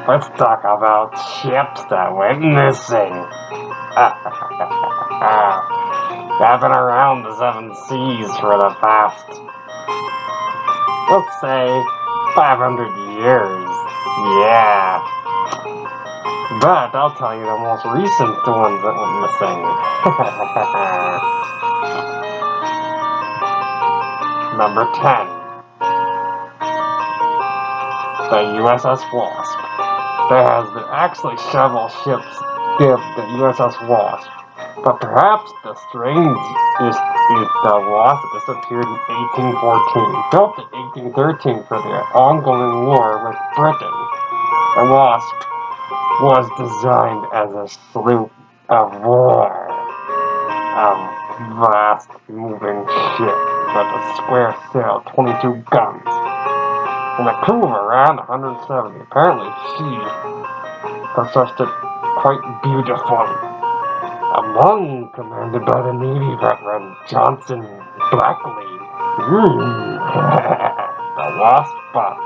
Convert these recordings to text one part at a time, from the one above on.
Let's talk about ships that went missing. I've been around the seven seas for the past, let's say, 500 years. Yeah. But I'll tell you the most recent ones that went missing. Number 10. The USS Lost. There has been actually several ships dipped the USS Lost, but perhaps the strangest is the Lost that disappeared in 1814. Built in 1813 for the ongoing war with Britain, the Wasp was designed as a sloop of war, a vast moving ship with a square sail, 22 guns, and a crew of around 170. Apparently, she possessed it quite beautifully. Among commanded by the Navy veteran Johnson Blackley. The Lost Spot.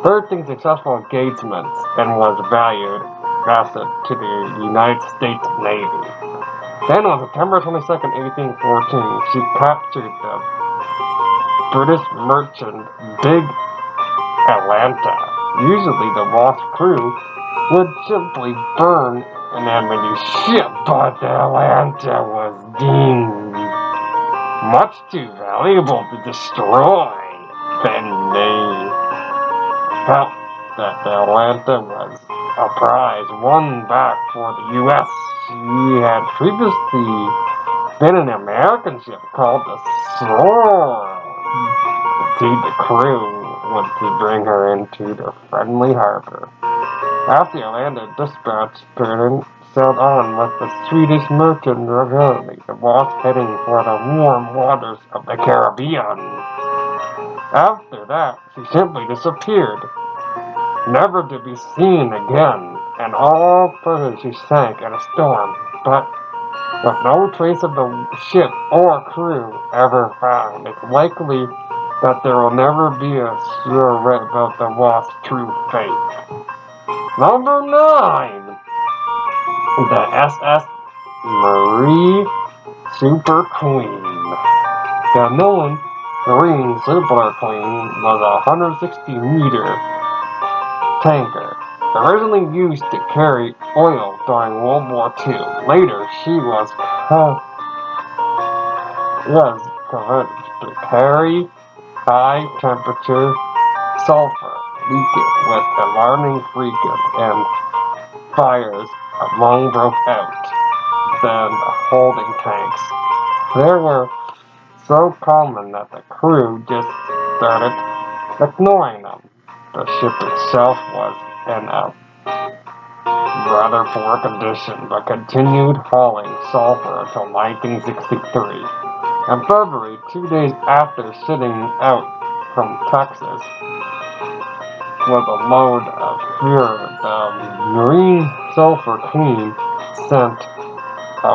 13 successful engagements and was valued asset to the United States Navy. Then on September 22nd, 1814, she captured the British merchant Big Atlanta. Usually the Lost crew would simply burn an enemy ship, but the Atlanta was deemed much too valuable to destroy. Then they felt that the Atlanta was a prize won back for the U.S. She had previously been an American ship called the Sword. Indeed, the crew went to bring her into the friendly harbor. After the Atlanta dispatched burning, sailed on with the Swedish merchant Regalia, the Lost heading for the warm waters of the Caribbean. After that, she simply disappeared, never to be seen again, and all further she sank in a storm, but with no trace of the ship or crew ever found. It's likely that there will never be a sure read about the Lost's true fate. Number 9. The SS Marie Super Queen. The known Marine Super Queen was a 160-meter tanker, originally used to carry oil during World War II. Later, she was converted to carry high-temperature sulfur leakage with alarming frequency, and fires long broke out. Then the holding tanks. They were so common that the crew just started ignoring them. The ship itself was in a rather poor condition, but continued hauling sulfur until 1963. In February, 2 days after setting out from Texas with a load of fuel, the Marine Sulfur Queen sent a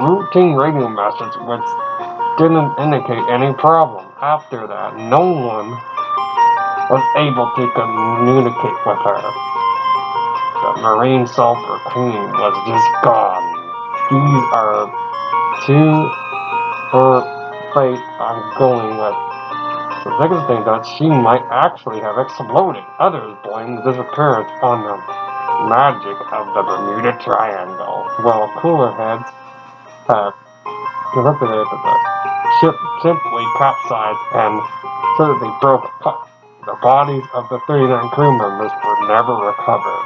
routine radio message which didn't indicate any problem. After that, no one was able to communicate with her. The Marine Sulfur Queen was just gone. These are two her fate I'm going with. The biggest thing that she might actually have exploded. Others blame the disappearance on the magic of the Bermuda Triangle. While cooler heads have considered that the ship simply capsized and certainly broke apart. The bodies of the 39 crew members were never recovered,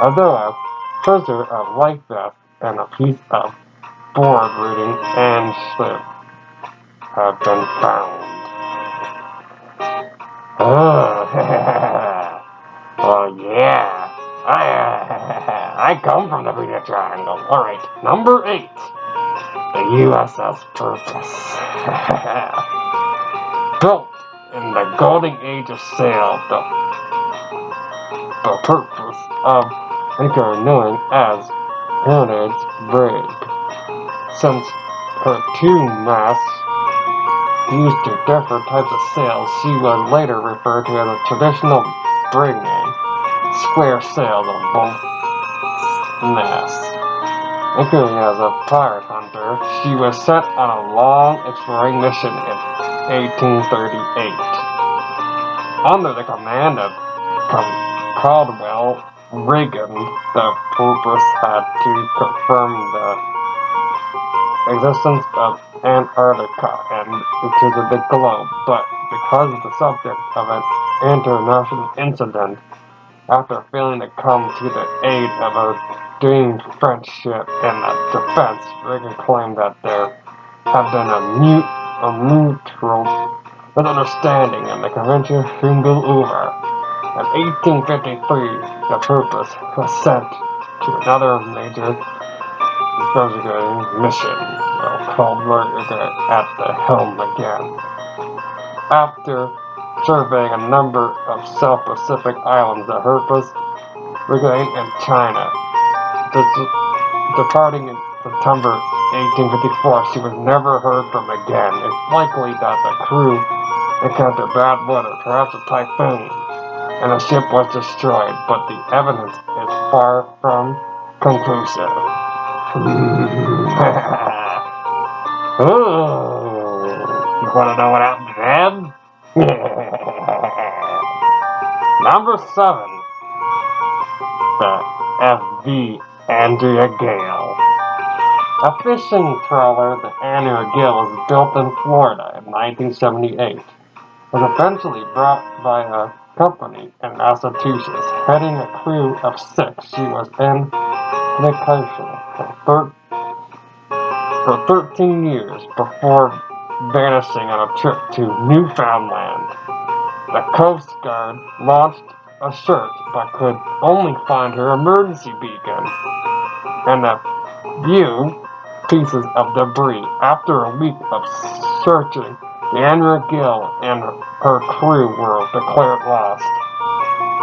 although a treasure of life vest and a piece of board reading and slip have been found. Well, yeah, I come from the Bermuda Triangle. Alright, number 8. The USS Purpose. Built in the golden age of sail, the purpose of anchor known as Heritage Brig. Since her two masts used to different types of sails. She was later referred to as a traditional brig name, square sails on both masts. Equally as a pirate hunter, she was sent on a long exploring mission in 1838. Under the command of Caldwell Regan, the purpose had to confirm the existence of Antarctica and to the globe, but because of the subject of an international incident, after failing to come to the aid of a doomed French ship in the defense, Reagan claimed that there had been a mutual misunderstanding and the convention soon blew over. In 1853, the purpose was sent to another major investigating mission, called Reagan at the helm again. After surveying a number of South Pacific islands, the purpose Reagan in China, departing in September 1854, she was never heard from again. It's likely that the crew encountered bad weather, perhaps a typhoon, and the ship was destroyed, but the evidence is far from conclusive. Ooh, you want to know what happened then? Number 7. The FV Andrea Gail. A fishing trawler, the Andrea Gail, was built in Florida in 1978. It was eventually brought by a company in Massachusetts, heading a crew of 6. She was in vacation for 13 years before vanishing on a trip to Newfoundland. The Coast Guard launched a search but could only find her emergency beacon and a few pieces of debris. After a week of searching, the Andrea Gail and her crew were declared lost.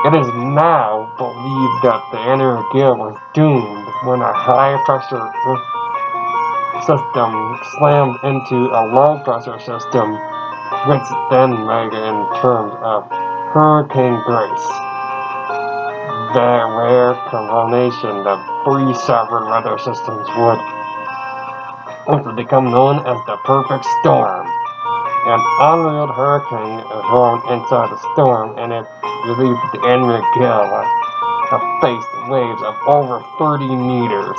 It is now believed that the Andrea Gail was doomed when a high-pressure system slammed into a low-pressure system, which then made in terms of Hurricane Grace. The rare combination of 3 separate weather systems would become known as the perfect storm. An unreal hurricane is thrown inside the storm, and it believed the Andrea Gail have faced waves of over 30 meters,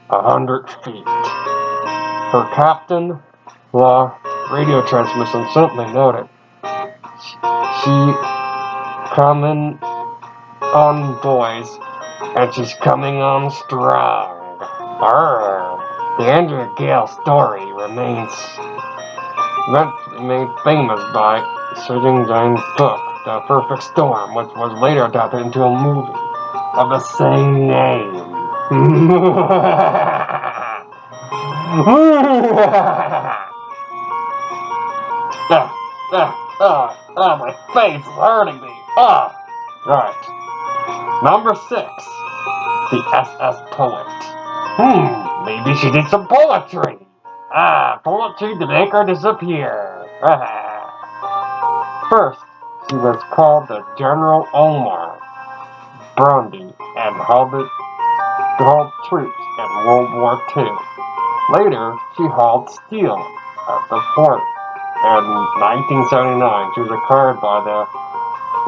100 feet. Her captain, radio transmission simply noted, "She coming on, boys, and she's coming on strong." The Andrea Gail story remains made famous by Sir James' book, The Perfect Storm, which was later adapted into a movie of the same name. My face is hurting me. Right. Number 6. The SS Poet. Maybe she did some poetry. Poetry to make her disappear. First, she was called the General Omar Brandy and hauled troops in World War II. Later, she hauled steel at the port. In 1979, she was acquired by the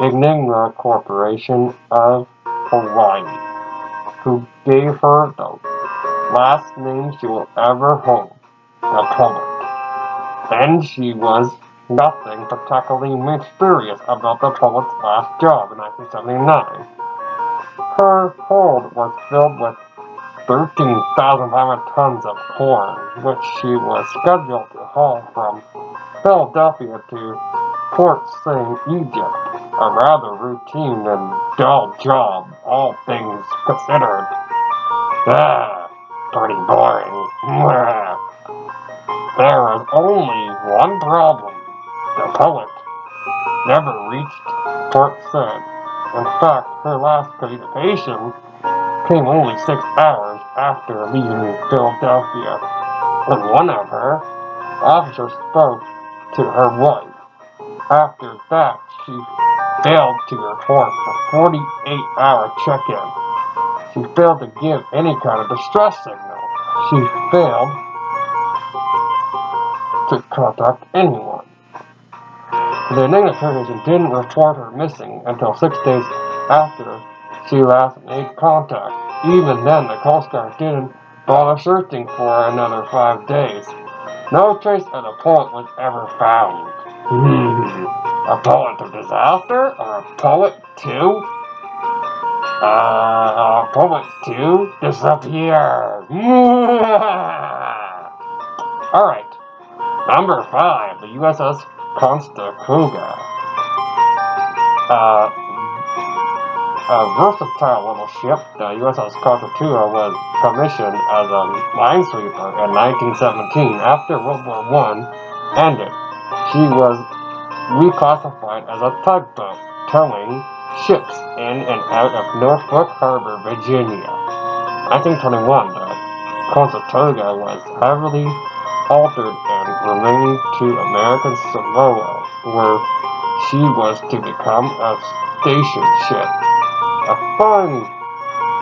Enigma Corporation of Hawaii, who gave her the last name she will ever hold, the Poet. Then she was nothing particularly mysterious about the Poet's last job in 1979. Her hold was filled with 13,500 tons of corn, which she was scheduled to haul from Philadelphia to Port Said, Egypt. A rather routine and dull job, all things considered. Pretty boring. There was only one problem. The Poet never reached Port Said. In fact, her last communication came only 6 hours after leaving Philadelphia. And one of her officer spoke to her wife. After that, she failed to report a 48-hour check-in. She failed to give any kind of distress signal. She failed to contact anyone. The Enigma Division didn't report her missing until 6 days after she last made contact. Even then, the Coast Guard didn't bother searching for her another 5 days. No trace of the poet was ever found. A poet of disaster? Or a poet too? Poet too? Disappear! Alright. Number 5, the USS Constacuga. A versatile little ship, the USS Constacuga was commissioned as a minesweeper in 1917. After World War I ended, she was reclassified as a tugboat, towing ships in and out of Norfolk Harbor, Virginia. 1921, the Constacuga was heavily altered and renamed to American Samoa, where she was to become a station ship. A fine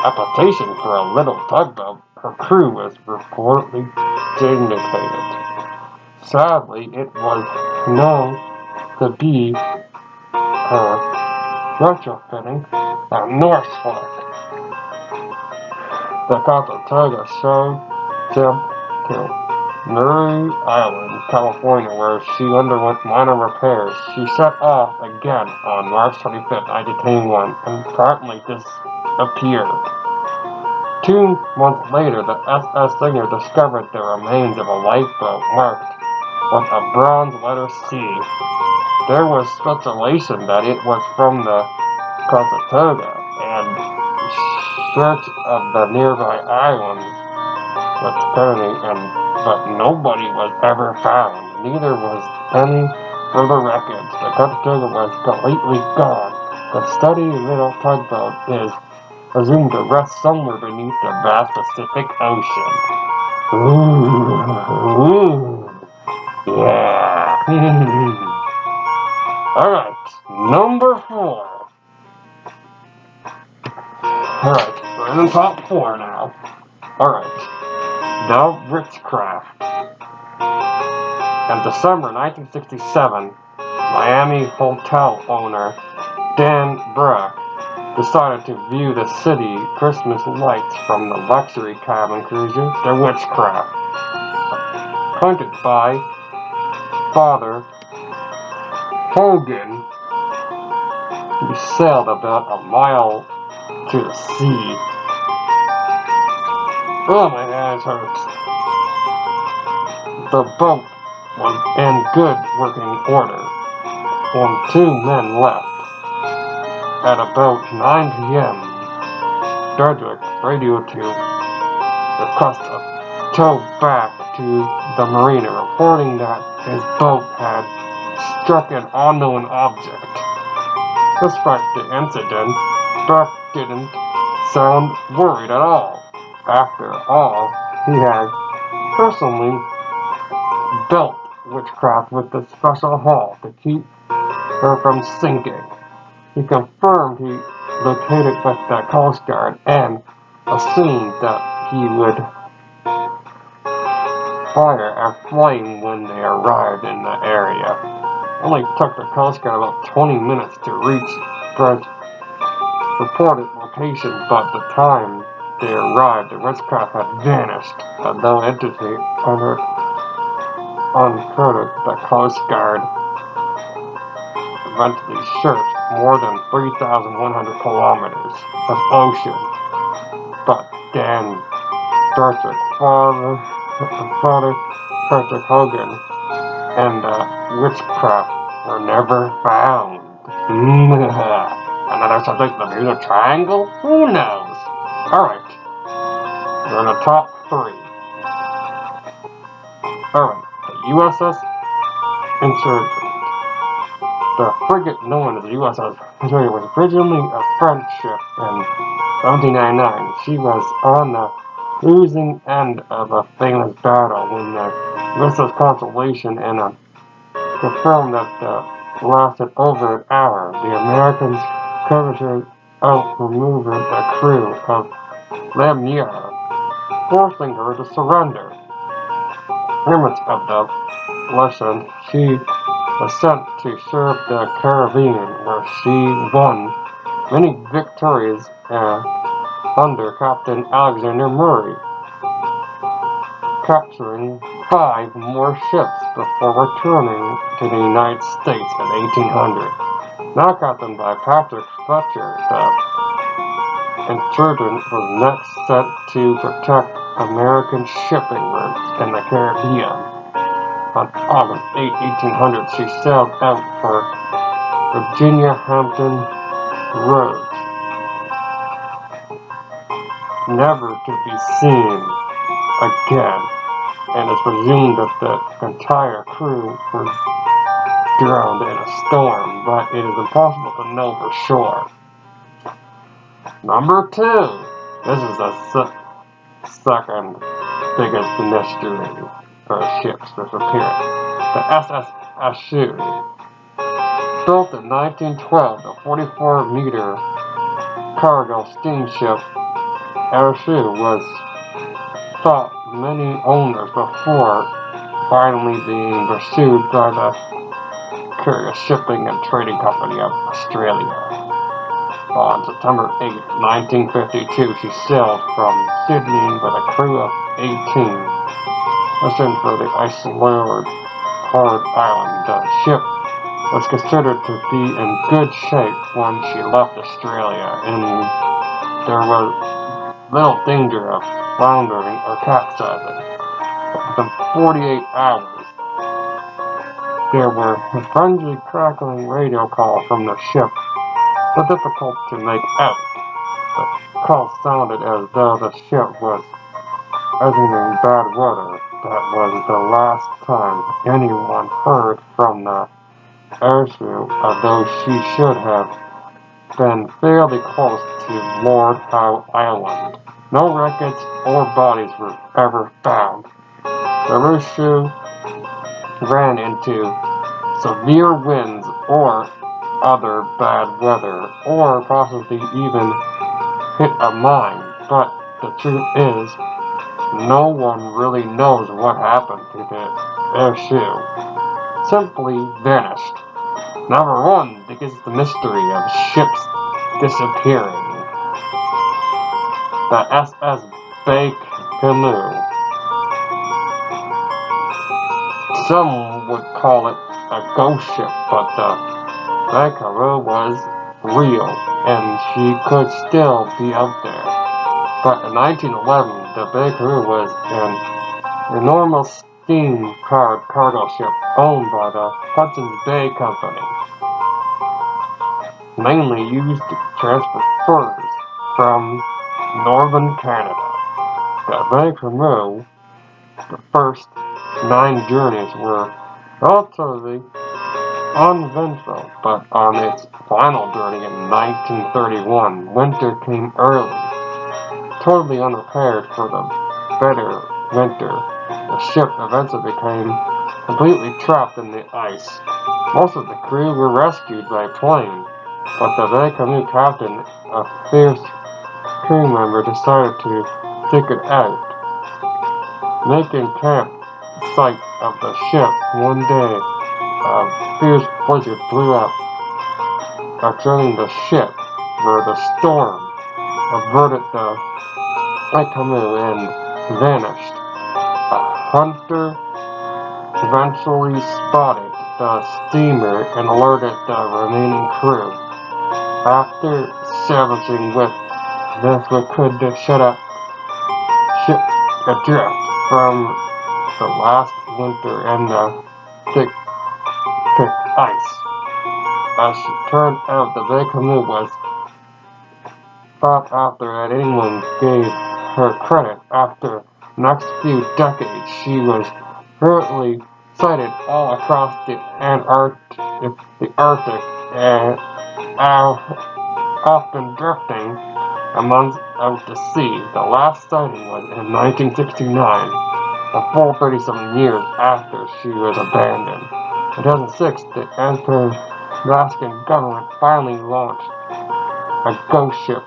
application for a little tugboat, her crew was reportedly dignified. Sadly, it was known to be her retrofitting at Norfolk. The Constacuga sailed to Murray Island, California, where she underwent minor repairs. She set off again on March 25, 1921, and promptly disappeared. 2 months later, the SS Singer discovered the remains of a lifeboat marked with a bronze letter C. There was speculation that it was from the Constacuga, and search of the nearby islands was turning, but nobody was ever found. Neither was any further wreckage. The Constacuga was completely gone. The steady little tugboat is presumed to rest somewhere beneath the vast Pacific Ocean. Ooh. Yeah. Alright, number 4. Alright, we're in the top 4 now. Alright, the Witchcraft. In December 1967, Miami hotel owner Dan Bruck decided to view the city Christmas lights from the luxury cabin cruiser, the Witchcraft. Hunted by Father Hogan, he sailed about a mile to the sea. Oh, my hands hurt. The boat was in good working order when 2 men left. At about 9 p.m., Dredrick radioed to request a tow back to the marina, reporting that his boat had struck an unknown object. Despite the incident, Buck didn't sound worried at all. After all, he had personally built Witchcraft with a special hull to keep her from sinking. He confirmed he located with the Coast Guard and assumed that he would fire a flame when they arrived in the area. It only took the Coast Guard about 20 minutes to reach Fred's reported location, but by the time they arrived, the Witchcraft had vanished. A no entity uncredited the Coast Guard eventually searched more than 3,100 kilometers of ocean, but Dan Dredrick's father Patrick Hogan, and the Witchcraft were never found. Another subject, the Bermuda Triangle? Who knows? Alright, we're in the top 3. Alright, the USS Insurgent. The frigate known as the USS Insurgent was originally a French ship in 1799. She was on the losing end of a famous battle when the This is consolation and confirmed that it lasted over an hour. The Americans carried out removing the crew of Lamia, forcing her to surrender. Image of the lesson, she was sent to serve the Caribbean, where she won many victories under Captain Alexander Murray, capturing 5 more ships before returning to the United States in 1800. Now captained by Patrick Fletcher, the insurgent was next sent to protect American shipping routes in the Caribbean. On August 8, 1800, she sailed out for Virginia Hampton Roads, never to be seen again, and it's presumed that the entire crew was drowned in a storm, but it is impossible to know for sure. Number 2. This is the second biggest mystery for ships disappearing. The SS Ashu. Built in 1912, the 44-meter cargo steamship Ashu was thought many owners before finally being pursued by the Curious Shipping and Trading Company of Australia. On September 8, 1952, she sailed from Sydney with a crew of 18, destined for the isolated Hard Island. The ship was considered to be in good shape when she left Australia, and there was little danger of foundering or capsizing. Within 48 hours, there were a frenzied crackling radio call from the ship, so difficult to make out. The call sounded as though the ship was entering bad weather. That was the last time anyone heard from the airship, although she should have been fairly close to Lord Howe Island. No wreckage or bodies were ever found. The airship ran into severe winds or other bad weather, or possibly even hit a mine, but the truth is, no one really knows what happened to the airship. Simply vanished. Number 1, because the mystery of ships disappearing. The SS Bay Canoe. Some would call it a ghost ship, but the Bay Canoe was real, and she could still be out there. But in 1911, the Bay Canoe was an enormous steam cargo ship owned by the Hudson's Bay Company, mainly used to transport furs from northern Canada. The Bay Canoe, the first 9 journeys were relatively uneventful, but on its final journey in 1931, winter came early. Totally unprepared for the bitter winter, the ship eventually became completely trapped in the ice. Most of the crew were rescued by plane, but the Bay Canoe captain, a fierce crew member, decided to stick it out. Making camp sight of the ship one day, a fierce blizzard blew up, upsetting the ship, where the storm averted the Bay Canoe and vanished. A hunter eventually spotted the steamer and alerted the remaining crew. After salvaging with this, we could shut up ship adrift from the last winter in the thick ice. As it turned out, the Bay Canoe was thought after that England gave her credit. After the next few decades, she was currently sighted all across the Arctic, and often drifting amongst out to sea. The last sighting was in 1969. a full 37 years after she was abandoned. In 2006, the Alaskan government finally launched a ghost ship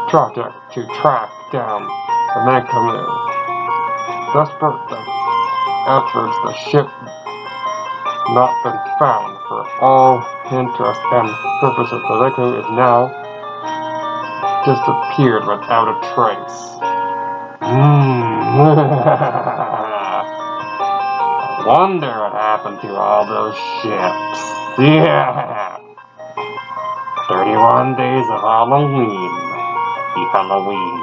project to track down the Mankamu. Despite the efforts, the ship not been found. For all interest and purposes, the Mankamu is now disappeared without a trace. I wonder what happened to all those ships. Yeah! 31 days of Halloween. Happy Halloween.